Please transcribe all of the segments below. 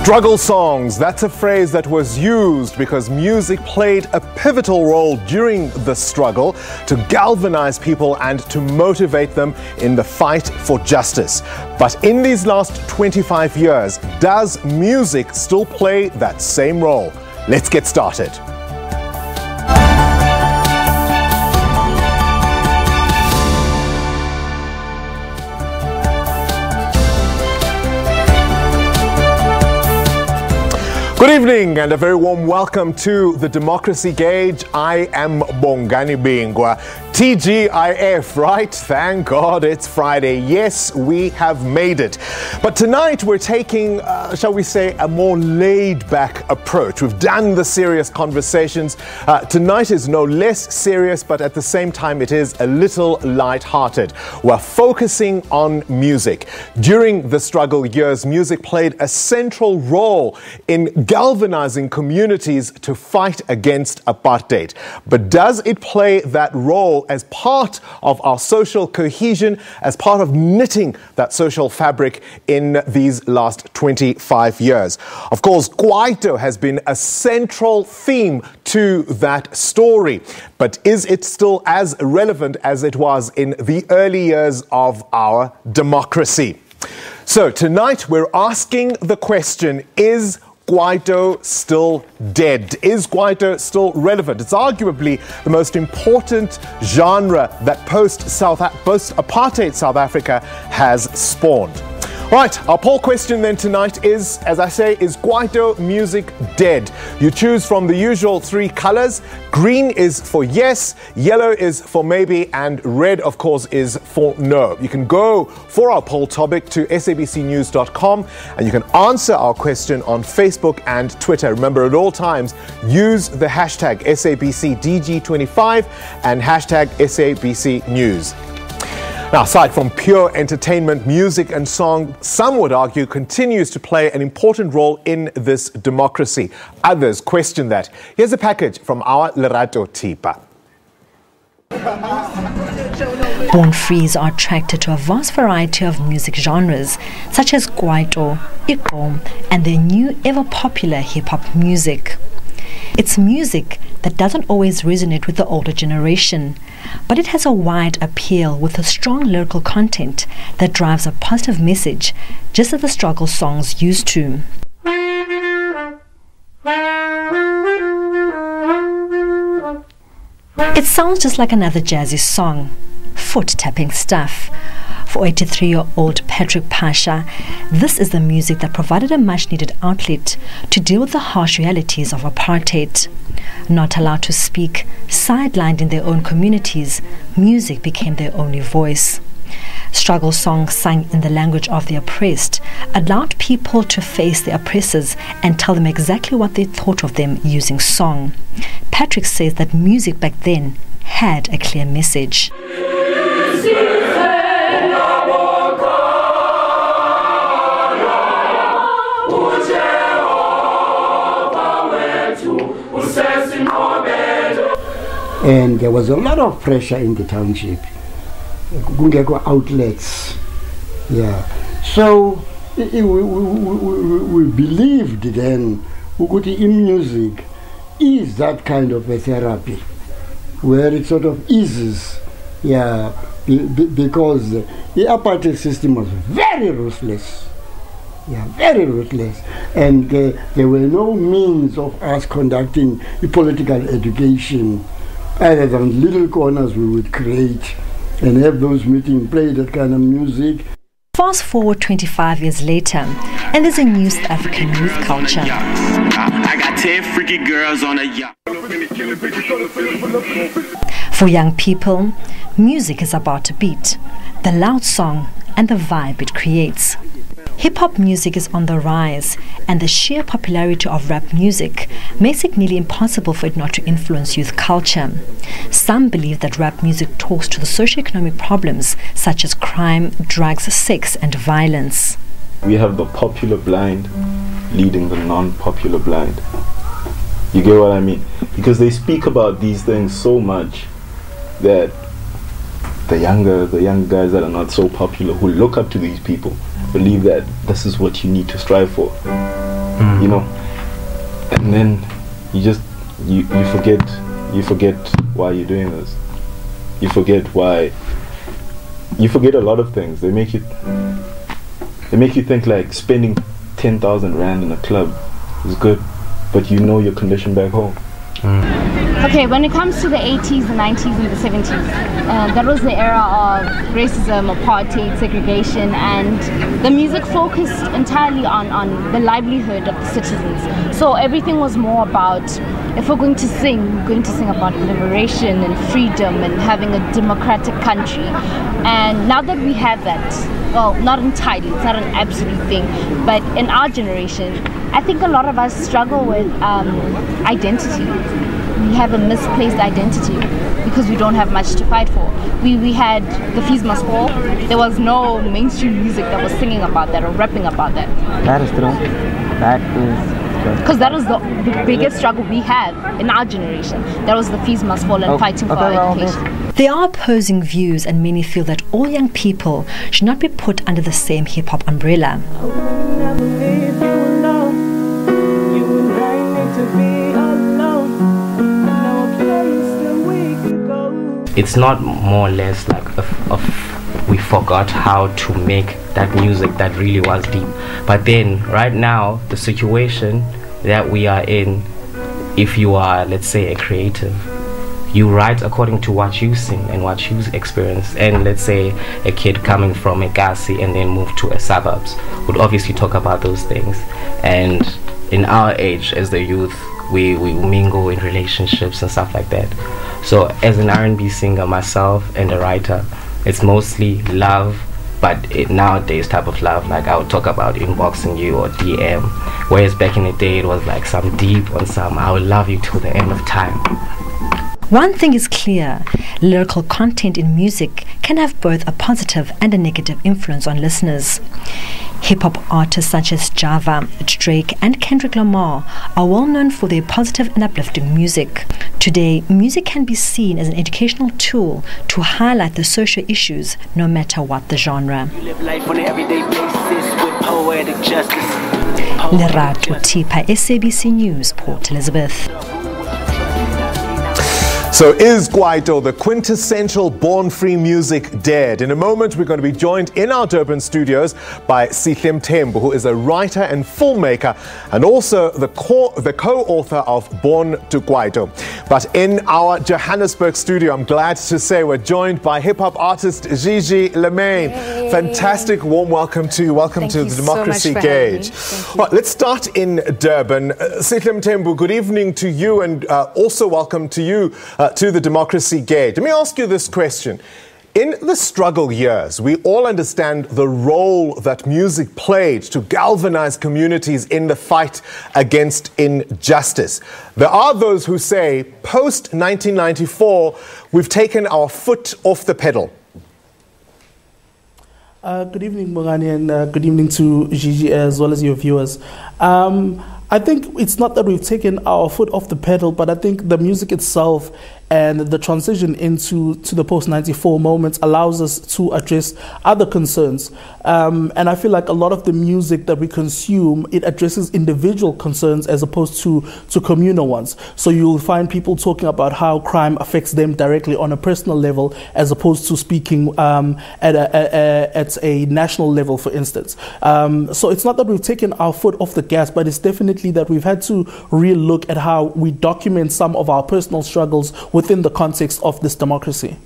Struggle songs, that's a phrase that was used because music played a pivotal role during the struggle to galvanize people and to motivate them in the fight for justice. But in these last 25 years, does music still play that same role? Let's get started. Good evening and a very warm welcome to the Democracy Gauge. I am Bongani Bingwa. TGIF, right? Thank God it's Friday. Yes, we have made it. But tonight we're taking, shall we say, a more laid-back approach. We've done the serious conversations. Tonight is no less serious, but at the same time it is a little light-hearted. We're focusing on music. During the struggle years, music played a central role in galvanizing communities to fight against apartheid. But does it play that role as part of our social cohesion, as part of knitting that social fabric in these last 25 years? Of course, Kwaito has been a central theme to that story. But is it still as relevant as it was in the early years of our democracy? So tonight we're asking the question, is Kwaito still dead? Is Kwaito still relevant? It's arguably the most important genre that post-apartheid South Africa has spawned. Right, our poll question then tonight is, as I say, is Kwaito music dead? You choose from the usual three colors. Green is for yes, yellow is for maybe, and red, of course, is for no. You can go for our poll topic to sabcnews.com and you can answer our question on Facebook and Twitter. Remember, at all times, use the hashtag SABCDG25 and hashtag SABCNews. Now, aside from pure entertainment, music and song, some would argue, continues to play an important role in this democracy. Others question that. Here's a package from our Lerato Tipa. Born Frees are attracted to a vast variety of music genres, such as Kwaito, Iko, and the new ever-popular hip-hop music. It's music that doesn't always resonate with the older generation, but it has a wide appeal with a strong lyrical content that drives a positive message, just as the struggle songs used to. It sounds just like another jazzy song, foot-tapping stuff. For 83-year-old Patrick Pasha, this is the music that provided a much-needed outlet to deal with the harsh realities of apartheid. Not allowed to speak, sidelined in their own communities, music became their only voice. Struggle songs sung in the language of the oppressed allowed people to face their oppressors and tell them exactly what they thought of them using song. Patrick says that music back then had a clear message. And there was a lot of pressure in the township. Kungeko outlets. Yeah. So we believed then ukuthi music is that kind of a therapy where it sort of eases, yeah, because the apartheid system was very ruthless. Yeah, very ruthless. And there were no means of us conducting a political education other than little corners we would create and have those meetings, play that kind of music. Fast forward 25 years later, and there's a new South African youth culture. I got 10 freaky girls on a yacht. For young people, music is about a beat, the loud song, and the vibe it creates. Hip-hop music is on the rise, and the sheer popularity of rap music makes it nearly impossible for it not to influence youth culture. Some believe that rap music talks to the socio-economic problems such as crime, drugs, sex, and violence. We have the popular blind leading the non-popular blind. You get what I mean? Because they speak about these things so much that the young guys that are not so popular, who look up to these people, believe that this is what you need to strive for. you know, and then you forget why you're doing this. You forget a lot of things. They make you think like spending 10,000 rand in a club is good, but you know your condition back home. Okay, when it comes to the 80s, the 90s, and the 70s, that was the era of racism, apartheid, segregation, and the music focused entirely on the livelihood of the citizens. So everything was more about, if we're going to sing, we're going to sing about liberation and freedom and having a democratic country. And now that we have that, well, not entirely, it's not an absolute thing, but in our generation, I think a lot of us struggle with identity. We have a misplaced identity because we don't have much to fight for. We had the fees must fall. There was no mainstream music that was singing about that or rapping about that. That is true. That is true. Because that was the biggest struggle we have in our generation. That was the fees must fall and fighting for our education. There are opposing views, and many feel that all young people should not be put under the same hip-hop umbrella. It's not more or less like we forgot how to make that music that really was deep. But then right now, the situation that we are in, if you are, let's say, a creative, you write according to what you sing and what you experience. And let's say a kid coming from a Gasi and then move to a suburbs would obviously talk about those things. And in our age as the youth, we mingle in relationships and stuff like that. So as an R&B singer myself and a writer, it's mostly love, but nowadays type of love, like I would talk about inboxing you or DM, whereas back in the day it was like some deep on some I will love you till the end of time. One thing is clear, lyrical content in music can have both a positive and a negative influence on listeners. Hip-hop artists such as Java, Drake and Kendrick Lamar are well known for their positive and uplifting music. Today, music can be seen as an educational tool to highlight the social issues, no matter what the genre. You live life on an everyday basis with poetic justice. Lerato Tipa, SABC News, Port Elizabeth. So is Kwaito, the quintessential born-free music, dead? In a moment, we're going to be joined in our Durban studios by Sihle Mthembu, who is a writer and filmmaker and also the co-author of Born to Kwaito. But in our Johannesburg studio, I'm glad to say we're joined by hip-hop artist Gigi Lemaine. Hey. Fantastic, warm welcome to you. Welcome to the Democracy Gauge. Well, let's start in Durban. Sihle Mthembu, good evening to you, and also welcome to you to the Democracy Gauge. Let me ask you this question. In the struggle years, we all understand the role that music played to galvanize communities in the fight against injustice. There are those who say, post-1994, we've taken our foot off the pedal. Good evening, Bongani, and good evening to Gigi as well as your viewers. I think it's not that we've taken our foot off the pedal, but I think the music itself and the transition into the post-94 moments allows us to address other concerns. And I feel like a lot of the music that we consume, it addresses individual concerns as opposed to communal ones. So you'll find people talking about how crime affects them directly on a personal level as opposed to speaking at a national level, for instance. So it's not that we've taken our foot off the gas, but it's definitely that we've had to re-look at how we document some of our personal struggles within the context of this democracy.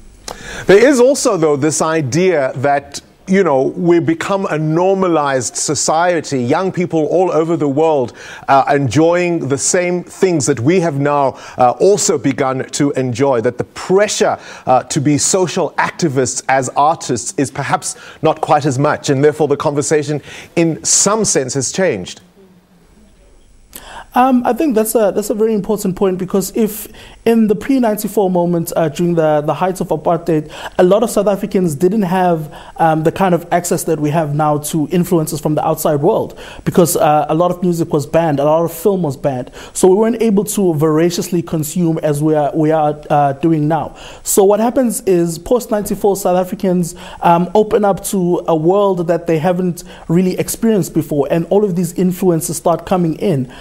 There is also, though, this idea that, you know, we become a normalized society, young people all over the world enjoying the same things that we have now also begun to enjoy, that the pressure to be social activists as artists is perhaps not quite as much, and therefore the conversation in some sense has changed. I think that's a very important point, because if in the pre-94 moment, during the height of apartheid, a lot of South Africans didn't have the kind of access that we have now to influences from the outside world, because a lot of music was banned, a lot of film was banned. So we weren't able to voraciously consume as we are doing now. So what happens is post-94 South Africans open up to a world that they haven't really experienced before, and all of these influences start coming in.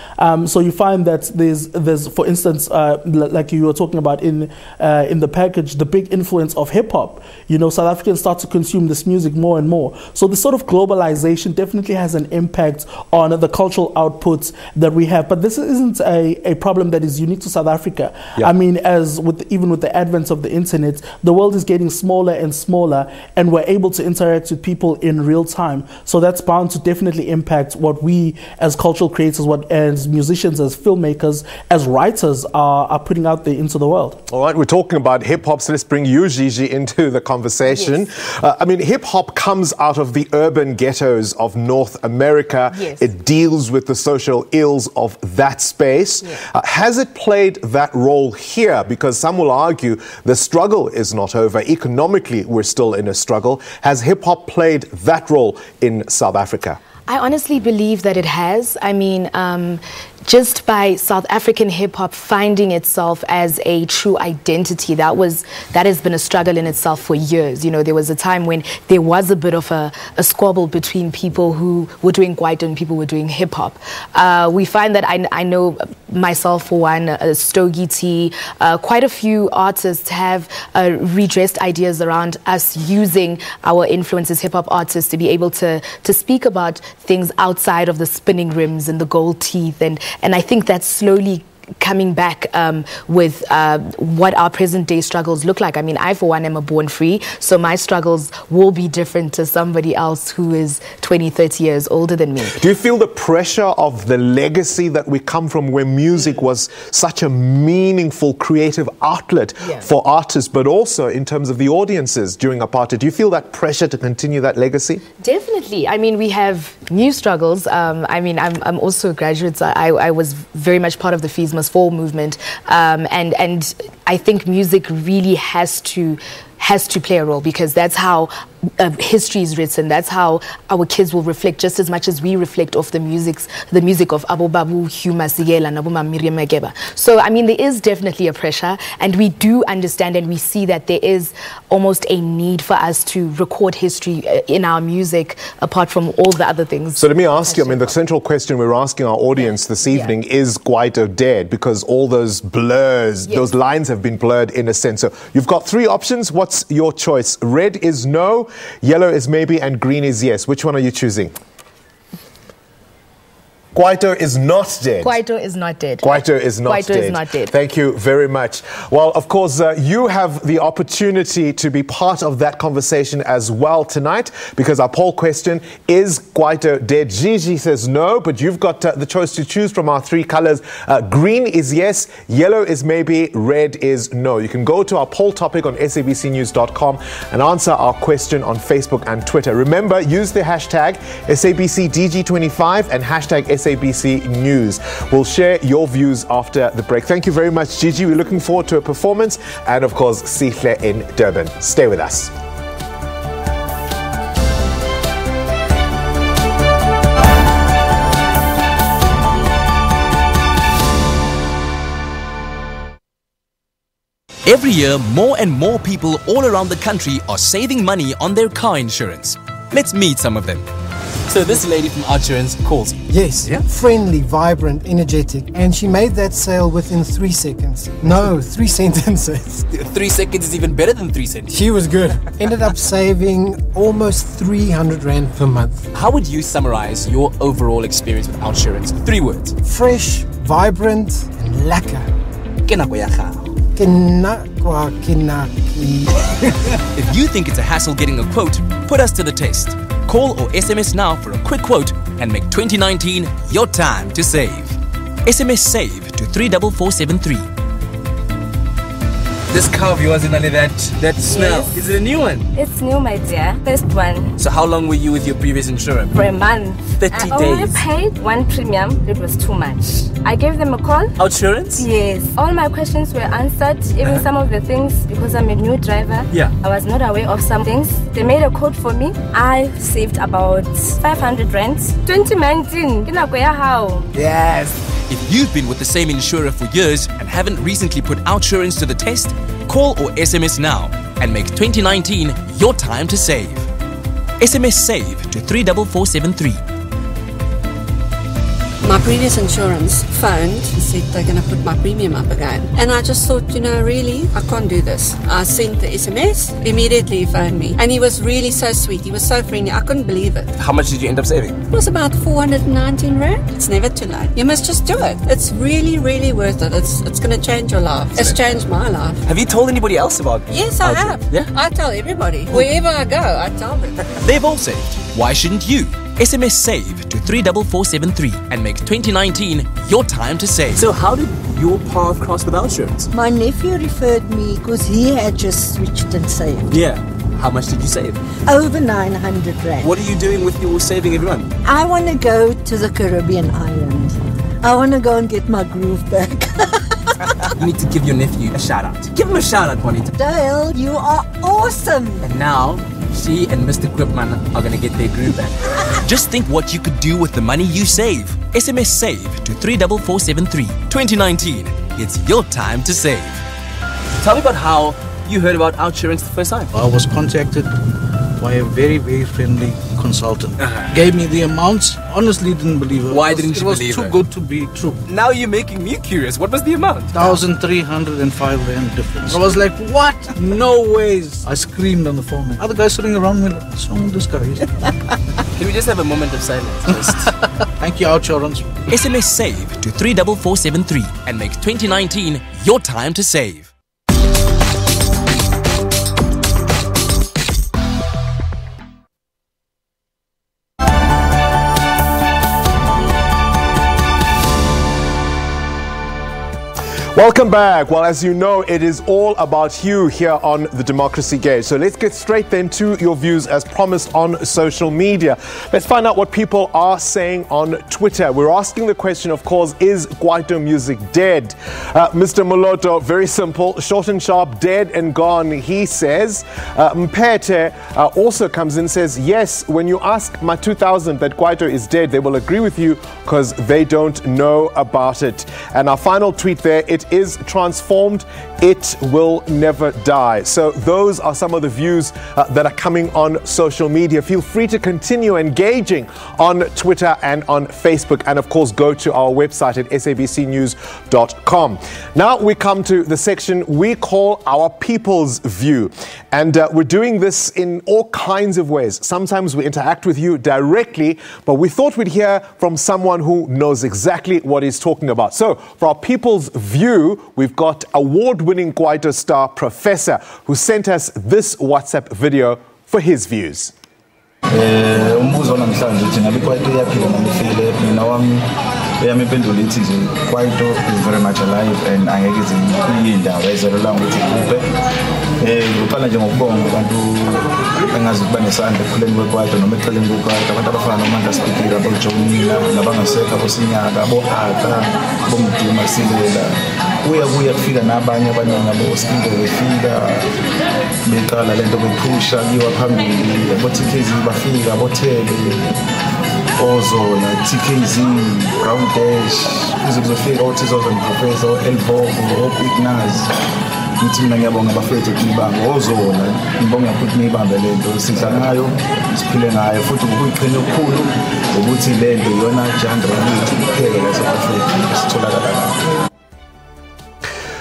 So you find that there's for instance, like you were talking about in the package, the big influence of hip-hop. You know, South Africans start to consume this music more and more. So this sort of globalization definitely has an impact on the cultural outputs that we have. But this isn't a problem that is unique to South Africa. Yeah. I mean, even with the advent of the internet, the world is getting smaller and smaller, and we're able to interact with people in real time. So that's bound to definitely impact what we as cultural creators, as musicians, as filmmakers, as writers are putting out there into the world. All right, we're talking about hip-hop, so let's bring you, Gigi, into the conversation. Yes. I mean, hip-hop comes out of the urban ghettos of North America. Yes. It deals with the social ills of that space. Yeah. Has it played that role here? Because some will argue the struggle is not over. Economically, we're still in a struggle. Has hip-hop played that role in South Africa? I honestly believe that it has. I mean, just by South African hip-hop finding itself as a true identity, that has been a struggle in itself for years. You know, there was a time when there was a bit of a squabble between people who were doing kwaito and people who were doing hip-hop. We find that I know myself, for one, Stogie T, quite a few artists have redressed ideas around us using our influences, hip-hop artists, to be able to speak about things outside of the spinning rims and the gold teeth, and I think that's slowly coming back with what our present day struggles look like. I mean, I for one am a born free, so my struggles will be different to somebody else who is 20, 30 years older than me. Do you feel the pressure of the legacy that we come from, where music was such a meaningful creative outlet for artists, but also in terms of the audiences during apartheid? Do you feel that pressure to continue that legacy? Definitely. I mean, we have new struggles. I mean, I'm also a graduate, so I was very much part of the Fees Must Fall movement, and I think music really has to play a role, because that's how history is written. That's how our kids will reflect just as much as we reflect off the music of Abu Babu, Hugh Masekela, and Abuma Miriam Makeba. So, I mean, there is definitely a pressure, and we do understand and we see that there is almost a need for us to record history in our music, apart from all the other things. So let me ask you, I mean, the central question we're asking our audience this evening is kwaito dead? Because all those blurs, those lines have been blurred in a sense. So you've got three options. What's your choice? Red is no, yellow is maybe, and green is yes. Which one are you choosing? Kwaito is not dead. Kwaito is not dead. Kwaito is not Kwaito dead. is not dead. Thank you very much. Well, of course, you have the opportunity to be part of that conversation as well tonight, because our poll question is Kwaito dead? Gigi says no, but you've got the choice to choose from our three colors. Green is yes, yellow is maybe, red is no. You can go to our poll topic on sabcnews.com and answer our question on Facebook and Twitter. Remember, use the hashtag SABCDG25 and hashtag SABC News. We'll share your views after the break. Thank you very much, Gigi. We're looking forward to a performance, and of course, Sihle in Durban. Stay with us. Every year, more and more people all around the country are saving money on their car insurance. Let's meet some of them. So this lady from Outsurance calls. Yes, friendly, vibrant, energetic. And she made that sale within 3 seconds. No, 3 sentences. 3 seconds is even better than 3 sentences. She was good. Ended up saving almost 300 Rand per month. How would you summarize your overall experience with Outsurance? 3 words. Fresh, vibrant, and lekker. If you think it's a hassle getting a quote, put us to the test. Call or SMS now for a quick quote and make 2019 your time to save. SMS SAVE to 34473. This car of yours, that smell. Yes. Is it a new one? It's new, my dear. First one. So how long were you with your previous insurer? For a month. 30 I only days. paid one premium. It was too much. I gave them a call. Outsurance? Yes. All my questions were answered. Even some of the things, because I'm a new driver. Yeah. I was not aware of some things. They made a quote for me. I saved about 500 rands. 2019. How? Yes. If you've been with the same insurer for years and haven't recently put Outsurance to the test, call or SMS now and make 2019 your time to save. SMS SAVE to 34473. My previous insurance phoned and said they're going to put my premium up again. And I just thought, really, I can't do this. I sent the SMS, immediately he phoned me. And he was really so sweet. He was so friendly. I couldn't believe it. How much did you end up saving? It was about 419 rand. It's never too late. You must just do it. It's really, really worth it. It's going to change your life. It's changed my life. Have you told anybody else about it? Yes, I have. Yeah? I tell everybody. Wherever I go, I tell them. They've all saved. Why shouldn't you? SMS SAVE to 34473 and make 2019 your time to save. So how did your path cross with Outsurance? My nephew referred me because he had just switched and saved. Yeah. How much did you save? Over 900 rand. What are you doing with your saving every month? I want to go to the Caribbean island. I want to go and get my groove back. You need to give your nephew a shout out. Give him a shout out, Bonita. Dale, you are awesome. And now, she and Mr. Gripman are going to get their groove back. Just think what you could do with the money you save. SMS SAVE to 34473. 2019, it's your time to save. Tell me about how you heard about Outsurance the first time. I was contacted by a very, very friendly consultant. Gave me the amounts. Honestly, didn't believe it. Why didn't you believe it? It was too good to be true. Now you're making me curious. What was the amount? 1,305 rand difference. I was like, what? No ways. I screamed on the phone. Other guys sitting around me like, what's wrong with this guy? Can we just have a moment of silence? Just Thank you, Outsurance. SMS SAVE to 34473 and make 2019 your time to save. Welcome back. Well, as you know, it is all about you here on the Democracy Gauge. So let's get straight then to your views as promised on social media. Let's find out what people are saying on Twitter. We're asking the question, of course, is Kwaito music dead? Mr. Moloto, very simple, short and sharp, dead and gone, he says. Mpete also comes in and says, yes, when you ask my 2000 that Kwaito is dead, they will agree with you because they don't know about it. And our final tweet there, it is transformed, it will never die. So those are some of the views that are coming on social media. Feel free to continue engaging on Twitter and on Facebook, and of course go to our website at sabcnews.com. Now we come to the section we call our people's view, and we're doing this in all kinds of ways. Sometimes we interact with you directly, but we thought we'd hear from someone who knows exactly what he's talking about. So for our people's view, we've got award-winning Kwaito star Professor, who sent us this WhatsApp video for his views. Umbuzo namhlanje uthi ngabe Kwaito yaphila namifile mina wami eyamiphendula ithi nje Kwaito is very much alive and angeke ziyindaba ezelela ukuthi kuphe uqala nje ngokubonga abantu engazi ukuba nesandla ekukhuleni kweKwaito noma eceleni kweKwaito abantu abafana noManda Speaker aboJonina nabangasekho abosinyaka aboHata bomduma silela kuya kufika nabanye abaningi aboSkingo befika beqala lento bephusha kiwa phambili aboTKZ bafika aboThebe Ozola TKZ Brown Dash kuze kuzofika oThizozan Professor Elvovo oPignaz ngithi mina ngiyabonga abafethu kunibanga Ozola ngibonga ukuthi nibambe lento sidla ngayo siphile ngayo futhi ukuyiqhenya okukhulu ukuthi lento iyona jandra yethu kuphela South Africa sitholakala.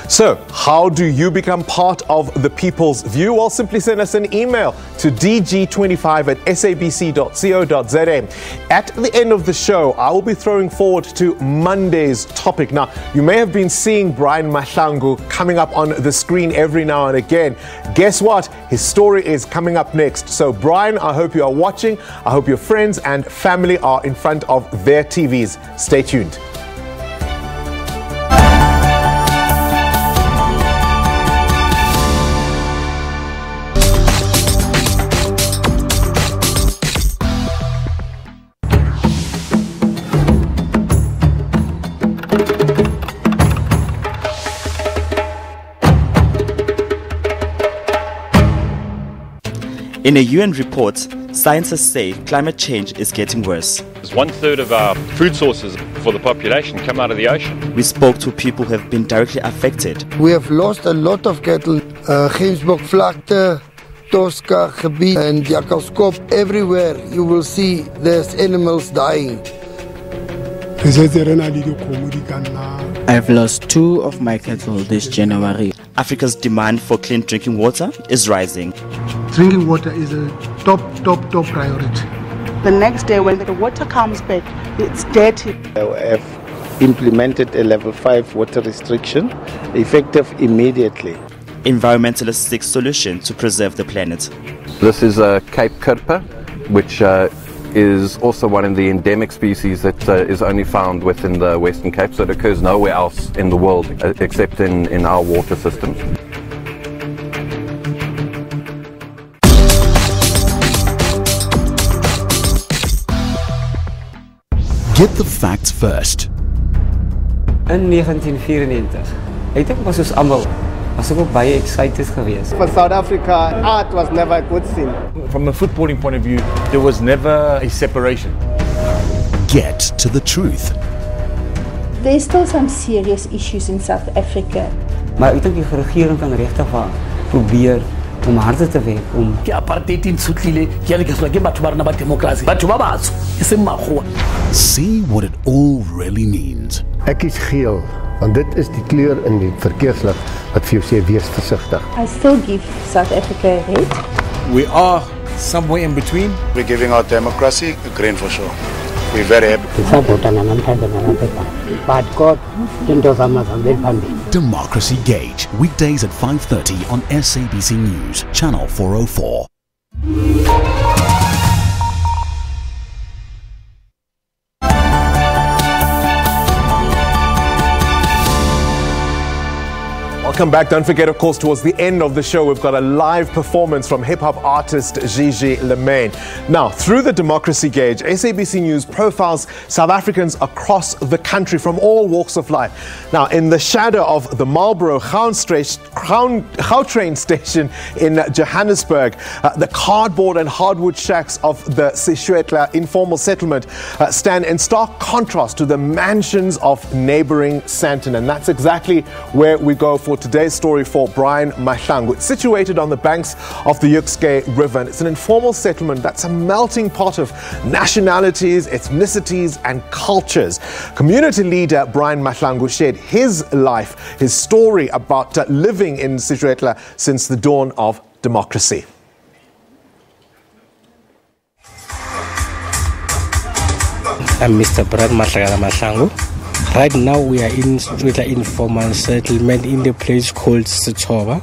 So, how do you become part of the people's view? Well, simply send us an email to dg25@sabc.co.za. At the end of the show, I will be throwing forward to Monday's topic. Now, you may have been seeing Brian Mahlangu coming up on the screen every now and again. Guess what? His story is coming up next. So, Brian, I hope you are watching. I hope your friends and family are in front of their TVs. Stay tuned. In a UN report, scientists say climate change is getting worse. 1/3 of our food sources for the population come out of the ocean. We spoke to people who have been directly affected. We have lost a lot of cattle. Gemsbok vlakte, Tosca gebied and Jakkalskop. Everywhere you will see there's animals dying. I've lost 2 of my cattle this January. Africa's demand for clean drinking water is rising. Drinking water is a top priority. The next day when the water comes back, it's dirty. I have implemented a level 5 water restriction, effective immediately. Environmentalists seek solutions to preserve the planet. This is a Cape Kirpa, which is also one of the endemic species that is only found within the Western Cape, so it occurs nowhere else in the world except in our water systems. Get the facts first. In 1994, ek dink was ons almal was ook baie excited geweest. For South Africa, art was never a good thing. From a footballing point of view, there was never a separation. Get to the truth. There's still some serious issues in South Africa. Maar ek dink die regering kan regtig probeer om harder te werk om ke apartheid in Sutlile ke le ke swa ke batho ba rena ba democracy batho ba batsho e se makgowa. See what it all really means. Ek is geel want dit is die kleur in die verkeerslig wat vir jou sê wees versigtig. I still give South Africa red. We are somewhere in between. We're giving our democracy a green for sure. We're very happy. Democracy Gauge, weekdays at 5:30 on SABC News, Channel 404. Welcome back. Don't forget, of course, towards the end of the show, we've got a live performance from hip-hop artist Gigi Lemaine. Now, through the Democracy Gauge, SABC News profiles South Africans across the country from all walks of life. Now, in the shadow of the Marlborough Gautrain station in Johannesburg, the cardboard and hardwood shacks of the Sophiatown informal settlement stand in stark contrast to the mansions of neighboring Sandton. And that's exactly where we go for today's story for Brian Mahlangu. It's situated on the banks of the Yukske River, and it's an informal settlement that's a melting pot of nationalities, ethnicities and cultures. Community leader Brian Mahlangu shared his life, his story about living in Sophiatown since the dawn of democracy. I'm Mr. Brian Mahlangu. Right now we are in Sophiatown informal settlement in the place called Setoba.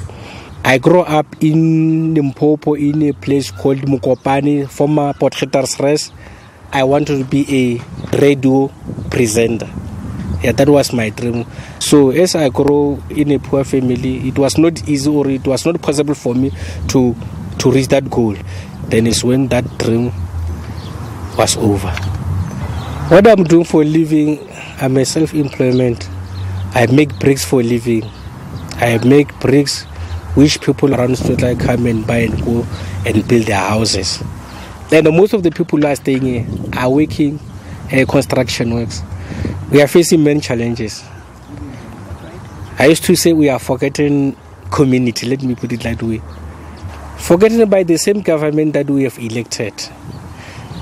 I grew up in Limpopo in a place called Mukopani, former Potgietersrus Rest. I wanted to be a radio presenter. Yeah, that was my dream. So as I grew in a poor family, it was not easy or it was not possible for me to reach that goal. Then it's when that dream was over. What I'm doing for a living, I'm a self-employment. I make bricks for a living. I make bricks which people around Sophiatown come and buy and go and build their houses. And most of the people who are staying here are working construction works. We are facing many challenges. I used to say we are forgotten community, let me put it that way. Forgotten by the same government that we have elected.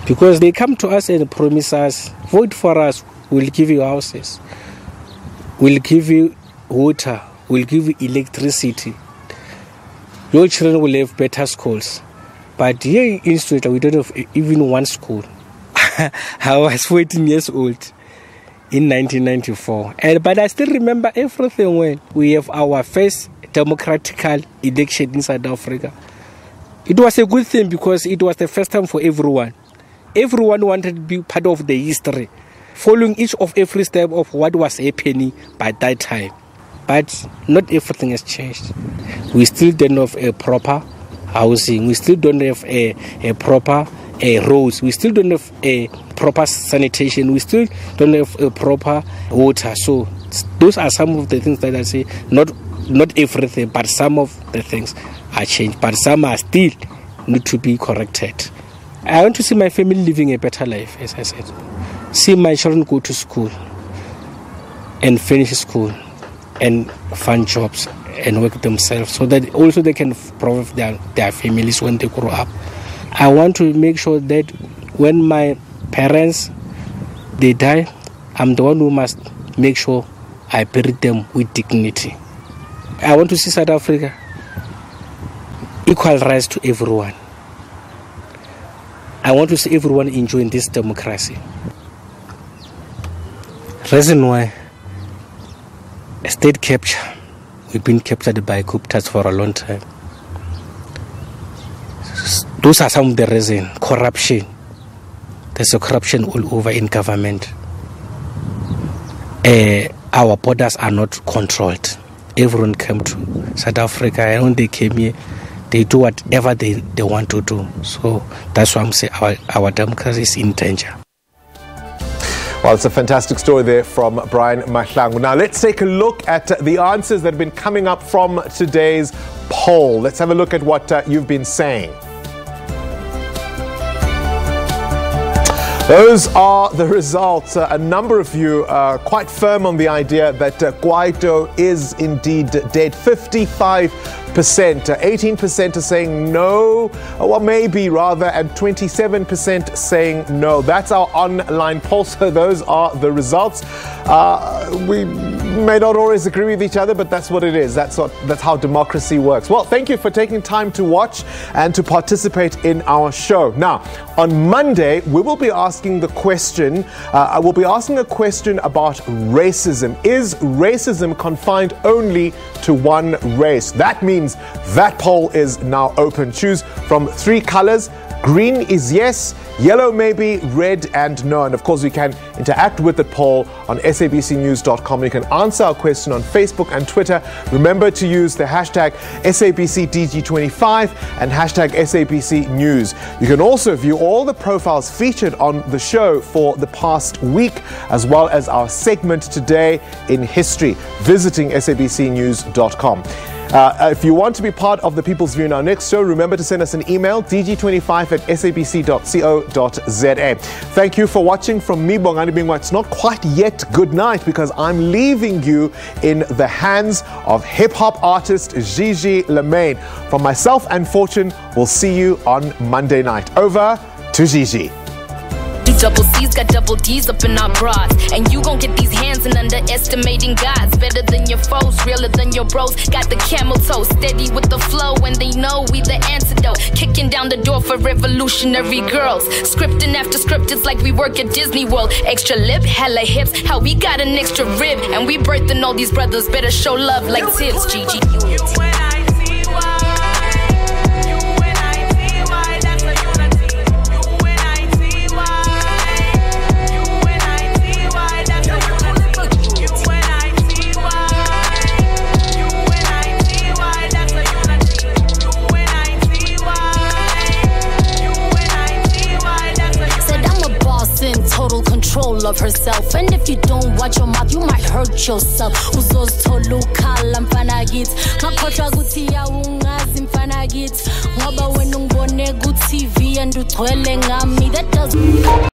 Because they come to us and promise us, vote for us, we'll give you houses, we'll give you water, we'll give you electricity. Your children will have better schools. But here in Sophiatown, we don't have even one school. I was 14 years old in 1994. But I still remember everything when we have our first democratic election in South Africa. It was a good thing because it was the first time for everyone. Everyone wanted to be part of the history, following each of every step of what was happening by that time. But not everything has changed. We still don't have a proper housing. We still don't have a proper roads. We still don't have a proper sanitation. We still don't have a proper water. So those are some of the things that I say. Not everything, but some of the things are changed. But some are still need to be corrected. I want to see my family living a better life, as I said. See my children go to school and finish school and find jobs and work themselves so that also they can provide their families when they grow up. I want to make sure that when my parents, they die, I'm the one who must make sure I bury them with dignity. I want to see South Africa equal rights to everyone. I want to see everyone enjoying this democracy. Reason why state capture, we've been captured by Guptas for a long time. Those are some of the reasons. Corruption. There's a corruption all over in government. Our borders are not controlled. Everyone came to South Africa, and when they came here, they do whatever they want to do. So that's why I'm saying our democracy is in danger. Well, it's a fantastic story there from Brian Mahlangu. Now, let's take a look at the answers that have been coming up from today's poll. Let's have a look at what you've been saying. Those are the results. A number of you are quite firm on the idea that Kwaito is indeed dead. 55%, 18% are saying no, or maybe rather, and 27% saying no. That's our online poll, so those are the results. We may not always agree with each other, but that's what it is. That's how democracy works. Well, thank you for taking time to watch and to participate in our show. Now, on Monday, we will be asking the question, I will be asking a question about racism. Is racism confined only to one race? That means that poll is now open. Choose from 3 colors. Green is yes, yellow maybe, red and no. And of course, you can interact with the poll on sabcnews.com. You can answer our question on Facebook and Twitter. Remember to use the hashtag SABCDG25 and hashtag SABCNews. You can also view all the profiles featured on the show for the past week, as well as our segment today in history, visiting sabcnews.com. If you want to be part of the People's View in our next show, remember to send us an email, dg25@sabc.co.za. Thank you for watching. From me, Bongani Bingwa, it's not quite yet good night because I'm leaving you in the hands of hip-hop artist Gigi Lemaine. From myself and Fortune, we'll see you on Monday night. Over to Gigi. Double C's got double D's up in our bras, and you gon' get these hands and underestimating gods. Better than your foes, realer than your bros. Got the camel toe, steady with the flow, and they know we the antidote. Kicking down the door for revolutionary girls. Scripting after script, it's like we work at Disney World. Extra lip, hella hips, how we got an extra rib, and we birthing all these brothers. Better show love like tips, Gigi. Of herself, and if you don't watch your mouth, you might hurt yourself. Uzozitholukhala mfanakit ngakhohlwa ukuthi awungazi mfanakit ngoba wena ungibone ku TV and ugcwele ngami. That doesn't